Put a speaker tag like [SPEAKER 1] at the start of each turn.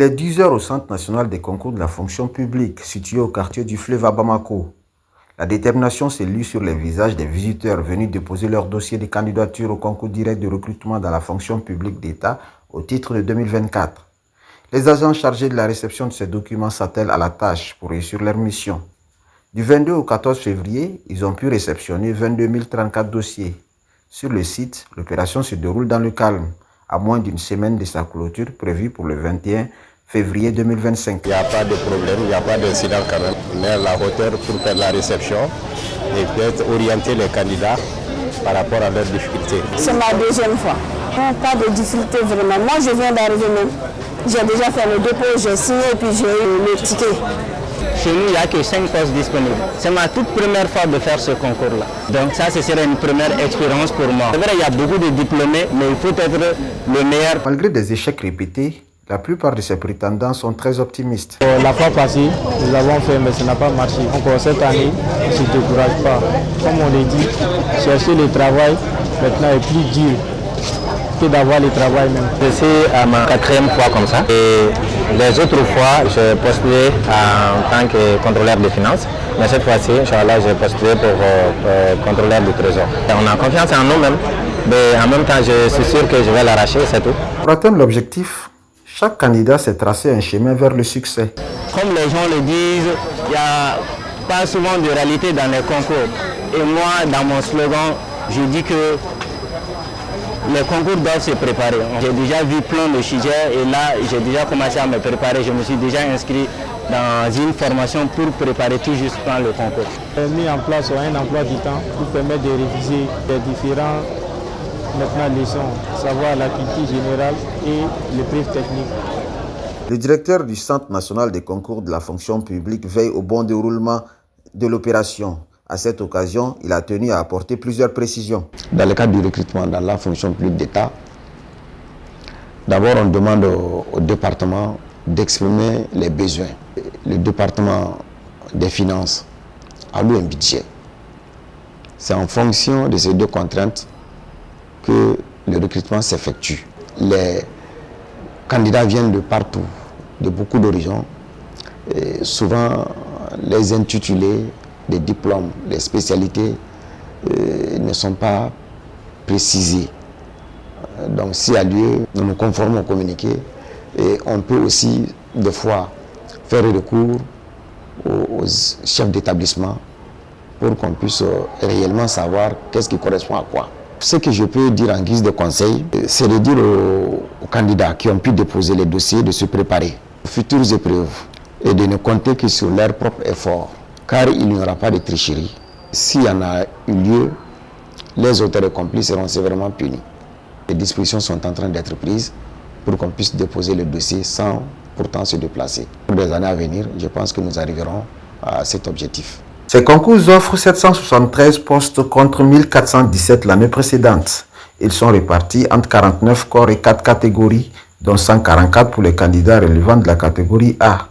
[SPEAKER 1] est 10 heures au Centre national des concours de la fonction publique, situé au quartier du Fleuve à Bamako. La détermination s'est lue sur les visages des visiteurs venus déposer leur dossier de candidature au concours direct de recrutement dans la fonction publique d'État au titre de 2024. Les agents chargés de la réception de ces documents s'attellent à la tâche pour réussir leur mission. Du 22 au 14 février, ils ont pu réceptionner 22 034 dossiers. Sur le site, l'opération se déroule dans le calme, à moins d'une semaine de sa clôture prévue pour le 21 février 2025.
[SPEAKER 2] Il n'y a pas de problème, il n'y a pas d'incident quand même. On est à la hauteur pour faire la réception et peut-être orienter les candidats par rapport à leurs difficultés.
[SPEAKER 3] C'est ma deuxième fois. Pas de difficulté vraiment. Moi, je viens d'arriver même. J'ai déjà fait le dépôt, j'ai signé et puis j'ai eu le ticket.
[SPEAKER 4] Chez nous, il n'y a que 5 postes disponibles. C'est ma toute première fois de faire ce concours-là. Donc ça, ce serait une première expérience pour moi. C'est vrai, il y a beaucoup de diplômés, mais il faut être le meilleur.
[SPEAKER 1] Malgré des échecs répétés, la plupart de ces prétendants sont très optimistes.
[SPEAKER 5] La fois passée, nous avons fait, mais ça n'a pas marché. Encore cette année, on ne se décourage pas. Comme on l'a dit, chercher le travail maintenant est plus dur que d'avoir le travail même.
[SPEAKER 4] Je suis à ma 4e fois comme ça. Et les autres fois, j'ai postulé en tant que contrôleur des finances. Mais cette fois-ci, Inch'Allah, j'ai postulé pour contrôleur du trésor. Et on a confiance en nous-mêmes. Mais en même temps, je suis sûr que je vais l'arracher, c'est tout.
[SPEAKER 1] Pour atteindre l'objectif, chaque candidat s'est tracé un chemin vers le succès.
[SPEAKER 4] Comme les gens le disent, il n'y a pas souvent de réalité dans les concours. Et moi, dans mon slogan, je dis que les concours doivent se préparer. J'ai déjà vu plein de sujets et là, j'ai déjà commencé à me préparer. Je me suis déjà inscrit dans une formation pour préparer tout justement le concours.
[SPEAKER 5] J'ai mis en place un emploi du temps pour permettre de réviser les différents leçons, savoir la culture générale et l'épreuve technique.
[SPEAKER 1] Le directeur du Centre national des concours de la fonction publique veille au bon déroulement de l'opération. À cette occasion, il a tenu à apporter plusieurs précisions.
[SPEAKER 2] Dans le cadre du recrutement dans la fonction publique d'État, d'abord on demande au département d'exprimer les besoins. Le département des finances alloue un budget. C'est en fonction de ces deux contraintes que le recrutement s'effectue. Les candidats viennent de partout, de beaucoup d'horizons. Souvent, les intitulés, les diplômes, les spécialités ne sont pas précisés. Donc, s'il y a lieu, nous nous conformons au communiqué et on peut aussi, des fois, faire recours aux chefs d'établissement pour qu'on puisse réellement savoir qu'est-ce qui correspond à quoi. Ce que je peux dire en guise de conseil, c'est de dire aux candidats qui ont pu déposer les dossiers de se préparer aux futures épreuves et de ne compter que sur leurs propres efforts, car il n'y aura pas de tricherie. S'il y en a eu lieu, les auteurs et complices seront sévèrement punis. Les dispositions sont en train d'être prises pour qu'on puisse déposer le dossier sans pourtant se déplacer. Pour les années à venir, je pense que nous arriverons à cet objectif.
[SPEAKER 1] Ces concours offrent 773 postes contre 1417 l'année précédente. Ils sont répartis entre 49 corps et 4 catégories, dont 144 pour les candidats relevant de la catégorie A.